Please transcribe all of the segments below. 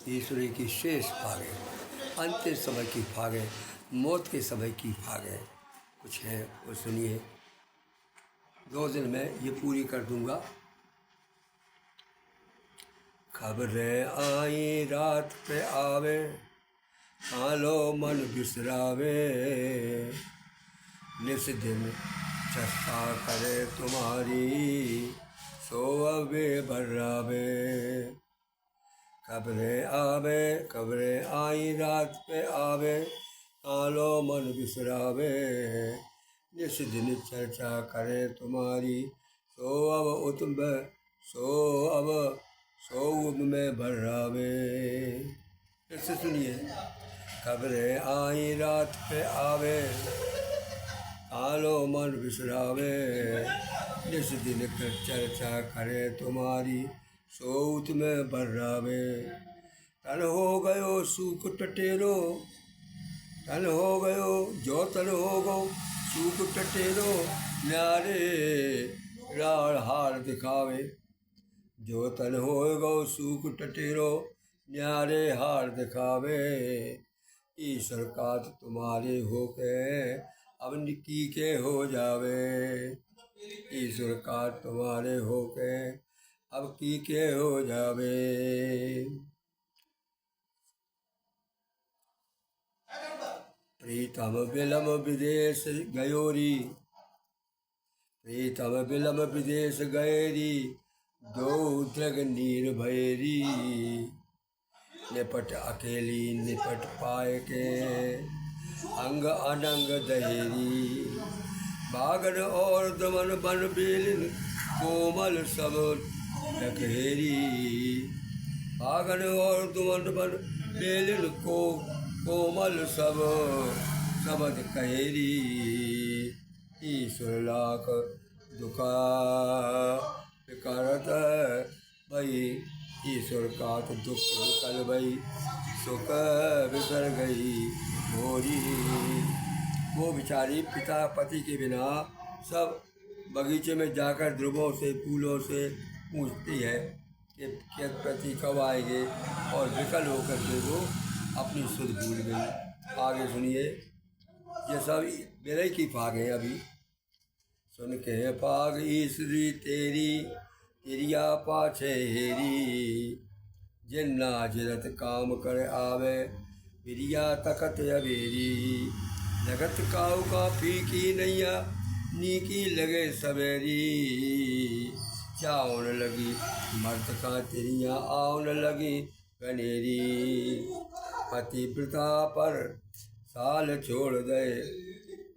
ईश्वरी की शेष भागे, अंतिम समय की भागे, मौत के समय की भागे कुछ है वो सुनिए। 2 दिन में ये पूरी कर दूंगा। खबरें आई रात पे आवे, आलो मन बिसरावे, निस दिन चस्पा करे तुम्हारी, सोवे बर्रावे। खबरें आई रात पे आवे, आलो मन बिसरावे, निस दिन चर्चा करे तुम्हारी, सो में भर्रावे। फिर से सुनिए। खबरें आई रात पे आवे, आलो मन बिसरावे, जिस दिन चर्चा करे तुम्हारी, सोत में बर्रावे। तन हो गयो सूख टटेरो, तन हो गयो जो तन हो गो सूख टटेरो, न्यारे राड़ हार दिखावे। जो तन हो गो सूख टटेरो, न्यारे हार दिखावे। ईश्वर का तुम्हारे हो के अब निकी के हो जावे, ईश्वर का तुम्हारे हो के अब की के हो जावे। प्रीतम बिलम विदेश गयोरी, प्रीतम बिलम विदेश गयरी, दो उद्रग नीर भैरी, निपट अकेली निपट पाए के, अंग अनंग दहेरी। बागन और दमन बन बेलिन कोमल सब डकहेरी, बागन और दमन बन बेलिन कोमल सब सबद कहेरी। ईश्वर लाख दुखा करत भई, ईश्वर का तो दुख निकल भई, सुख बिसर गई मोरी। वो बेचारी पिता पति के बिना सब बगीचे में जाकर ध्रुवों से फूलों से पूछती है कि पति कब आएंगे, और विकल होकर के वो अपनी सुध भूल गई। आगे सुनिए। ये सब मेरे की फाग है। अभी सुन के फाग ईश्वरी तेरी, तिरिया पाछे हेरी, जिन्ना जिरत काम कर आवे, प्रिया तकत अबेरी। जगत काऊ का फीकी नैया, नीकी लगे सवेरी, चाउन लगी मर्द का तिरिया, आउन लगी गनेरी। पतिव्रता पर साल छोड़ दे,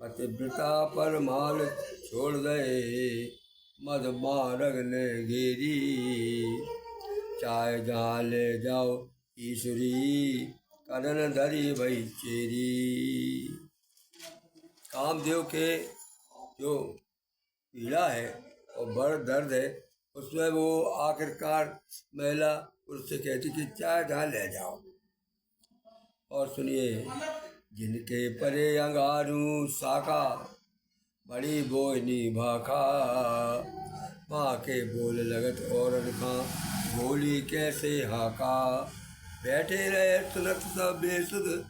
पतिव्रता पर माल छोड़ दे, मद मारग ने घेरी, चाहे जहाँ ले जाओ ईश्वरी, कदन धरी भई चेरी। कामदेव के जो पीड़ा है और बड़ दर्द है, उसमें वो आखिरकार महिला उससे कहती कि चाहे जहाँ ले जाओ। और सुनिए। जिनके परे अंगारू साका, बड़ी बोयनी भाखा, माँ के बोल लगत और खा, बोली कैसे हाका। बैठे रहे सुनत सब बेसुध,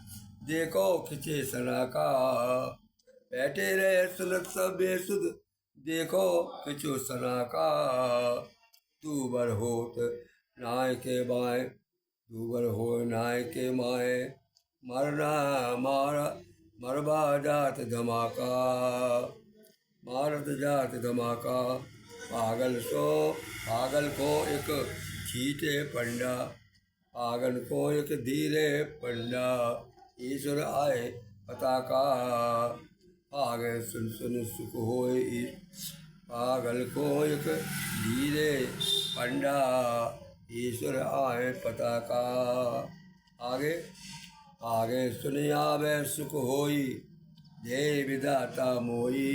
देखो खिंचे सना का, बैठे रहे सुनत सब बेसुध, देखो खिंचो सना का। तू बर होत नाय के बाएं, तू बर हो नाय के माए, मरना मारा मरबा जात धमाका, मारत जात धमाका। पागल को एक छीटे पंडा, पागल को एक धीरे पंडा, ईश्वर आए पता का। आगे सुन सुन सुख होए, पागल को एक धीरे पंडा, ईश्वर आए पता का। आगे सुन आवे सुख होई, जय विदाता मोई।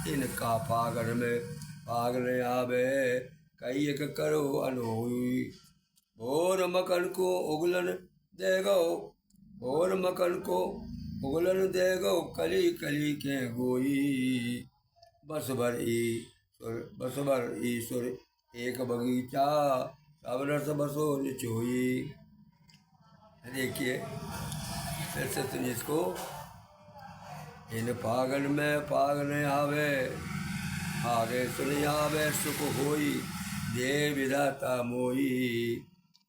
इनका पागल में पागल आवे, कई एक करो अनहोई। और मकन को उगलन देगो, और मकन को उगलन देगो, कली कली के गोई। बस भर ईश्वर एक बगीचा, सब रस बसो निचोई। देखिए फिर से सुनिए इसको। इन फागन में फागन आवे, आगे सुन आवे सुख होई, दे विधाता मोई।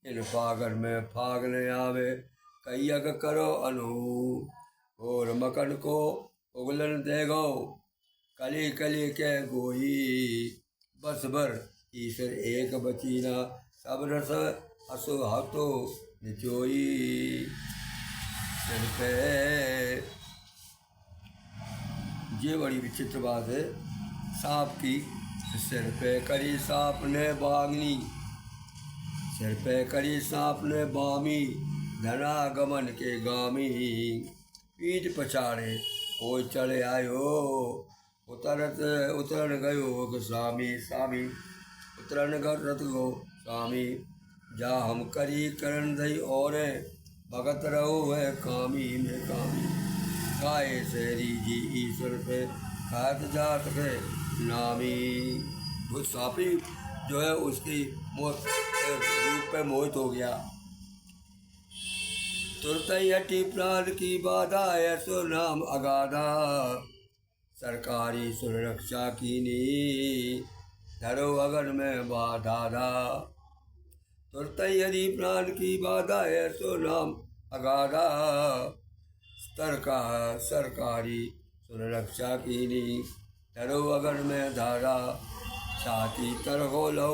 इन फागन में फागन आवे, कई यज्ञ करो अनु, और मकन को उगलन दे गो, कली कली के गोई। बस भर ईश्वर एक बचीना, सब रस असु हाथो निचोई। सिर पे ये बड़ी विचित्र बात है सांप की। सिर पे करी सांप ने बागनी, सिर पे करी सांप ने बामी, धना गमन के गामी। पीठ पछाड़े ओ चले आयो, उतरन गयो स्वामी। स्वामी उतरन गत गो स्वामी, जा हम करी करन दई और, भगत रहो है कामी में कामी। गाए शहरी जी ईश्वर पे, खात जात के नामी। वो सांपी जो है उसकी रूप पे मोहित हो गया। तुरत ही हटी प्राण की बाधा, ऐसो नाम अगाधा, सरकारी सुरक्षा कीनी, धरो अगन में बाधा। तुरत ही हरी प्राण की बाधा, ऐसो नाम अगाधा, सरकारी सुरक्षा कीनी, धरो अगन में धारा। छाती तर हो लो,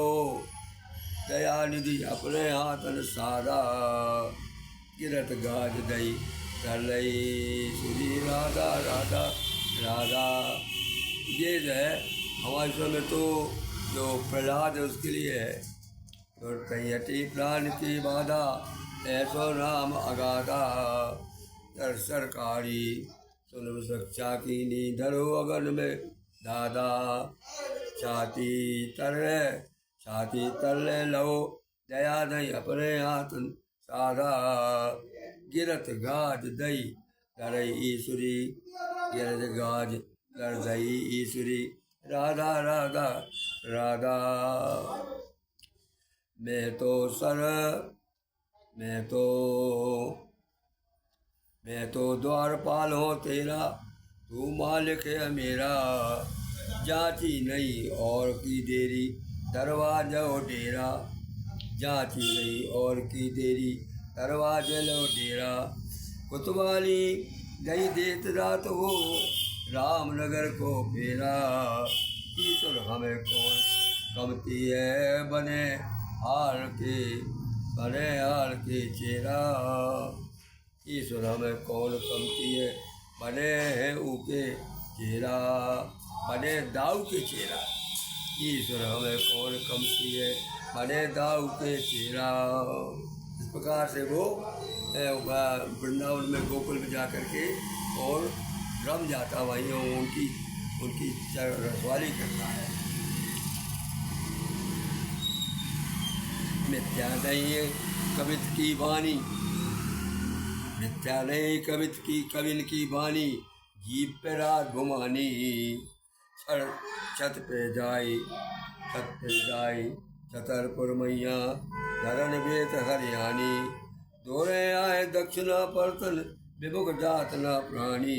दया निधि अपने हाथन सारा, गिरत गाज दई कर लई सुधी राधा राधा राधा। ये जो है हमारे समय तो जो प्रहलाद है उसके लिए है। तो कैयटी प्राण की बाधा, ऐसो नाम अगाधा, सरकारी सुन सुरक्षा कीनी, धरो अगन में दादा। छाती तर लो, दया दई अपने हाथ साधा, गिरत गाज दई करई ईश्वरी, गिरत गाज कर दई ईश्वरी, राधा राधा राधा। मैं तो द्वारपाल हो तेरा, तू मालिक है मेरा। जांची नहीं और की देरी, दरवाजा डेरा। जांची नहीं और की देरी, दरवाजा लो डेरा। कुतवाली गई देत रात हो, रामनगर को फेरा। ईश्वर हमें कौन कमती है, बने हार के चेहरा। ईश्वर हमें कौन कमती है, बने हैं ऊके चेहरा, बने दाऊ के चेहरा। ईश्वर हमें कौन कमती है, बने दाऊ के चेहरा। इस प्रकार से वो वृंदावन में गोकुल में जा करके और रम जाता, वहीं उनकी रखवाली करता है। मिथ्या नहीं है कवित की वाणी, मिथ्या नहीं कविन की वाणी, जीप पे रात घुमानी। छत पे जाई छतरपुर मैया, धरन बेत हरियाणी। दोरे आए दक्षिणा परतन, विमुख जात न प्राणी।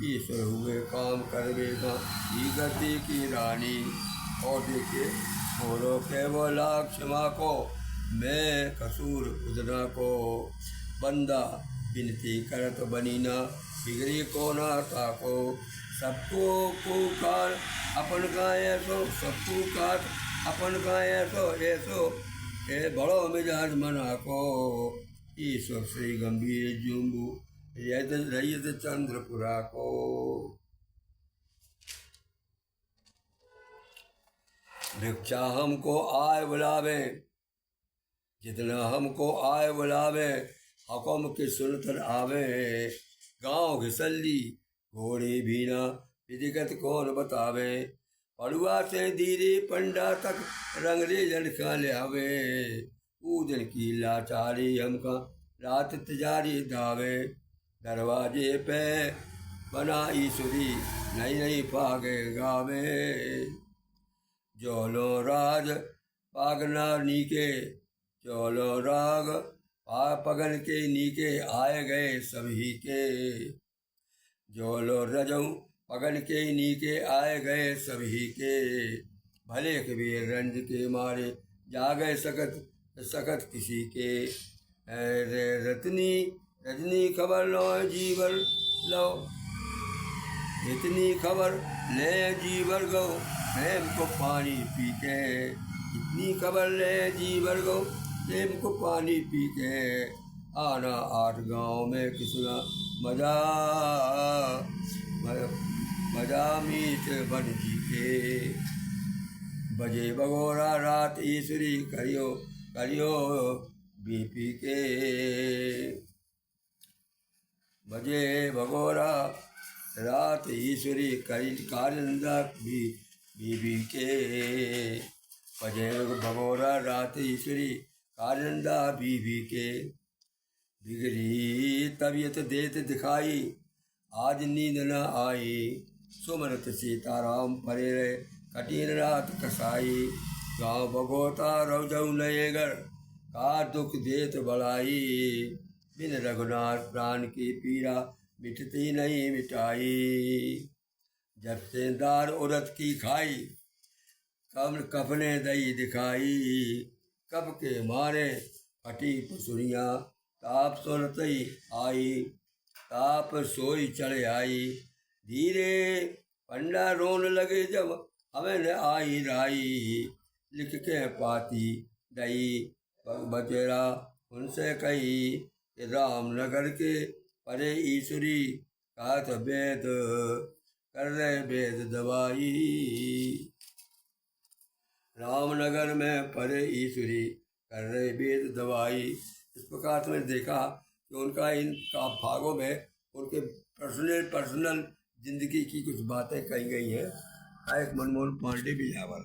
ईश्वर हुए काम करवेगा, ई गति की रानी। और देखिए मोरो के बोला क्षमा को, मैं कसूर उदना को। बंदा विनती करत बनीना, बिगड़ी को ना ताको। सबको पुकार अपन का ऐसो, सबको कार अपन का ऐसो ए बड़ो मिजाज मना को। ईश्वर श्री गंभीर जुम्बू, रैयत चंद्रपुरा को। भिक्षा हमको आय बुलावे, जितना हमको आय बुलावे, हुक्म की सुनकर आवे। गाँव घिसल्ली घोड़ी भीना, विधिगत कौन बतावे। पड़ुआ से धीरे पंडा तक, रंगरे लड़का ले आवे। पूजन की लाचारी हमका, रात तिजारी दावे। दरवाजे पे बना ईश्वरी, नहीं नहीं पागे गावे। जोलो राज पागना नीके चौलो राग, पगन के नीके आए गए सभी के। जोलो रजऊ पगन के नीके आए गए सभी के। भले कबीर रंज के मारे जागे सकत सकत किसी के। रे रतनी रजनी खबर लो जीवर लो, इतनी खबर ले जीवर गो प्रेम को पानी पी के। इतनी खबर ले जीवर गो प्रेम को पानी पी के। आना 8 गाँव में किसना मजा, मजा मीत बन जी के। बजे भगोरा रात ईश्वरी करियो करियो बीपी के। बजे भगोरा रात ईश्वरी कारिंदा बीबी के। बजे भगोरा रात ईश्वरी कारिंदा बीबी के। बिगड़ी तबीयत देत दिखाई आज नींद न आई। सुमरत सीताराम परे रहे कठिन रात कसाई। गाँव भगोता रौजऊ नएगर का दुख देत बढ़ाई। बिन रघुनाथ प्राण की पीड़ा मिटती नहीं मिटाई। जब से दार उरत की खाई कब कफने दई दिखाई। कब के मारे फटी पसुरियाँ ताप सुनतई आई। ताप सोई चढ़ आई धीरे पंडा रोन लगे जब हमें न आई राई। लिख के पाती दई बचेरा उनसे कही कि रामनगर के परे ईश्वरी कहत वेद कर रहे वेद दवाई। रामनगर में परे ईश्वरी कर रहे वेद दवाई। इस प्रकार मैंने देखा कि उनका इन भागों में उनके पर्सनल जिंदगी की कुछ बातें कही गई हैं। एक मनमोहन पांडे भी यहाँ पर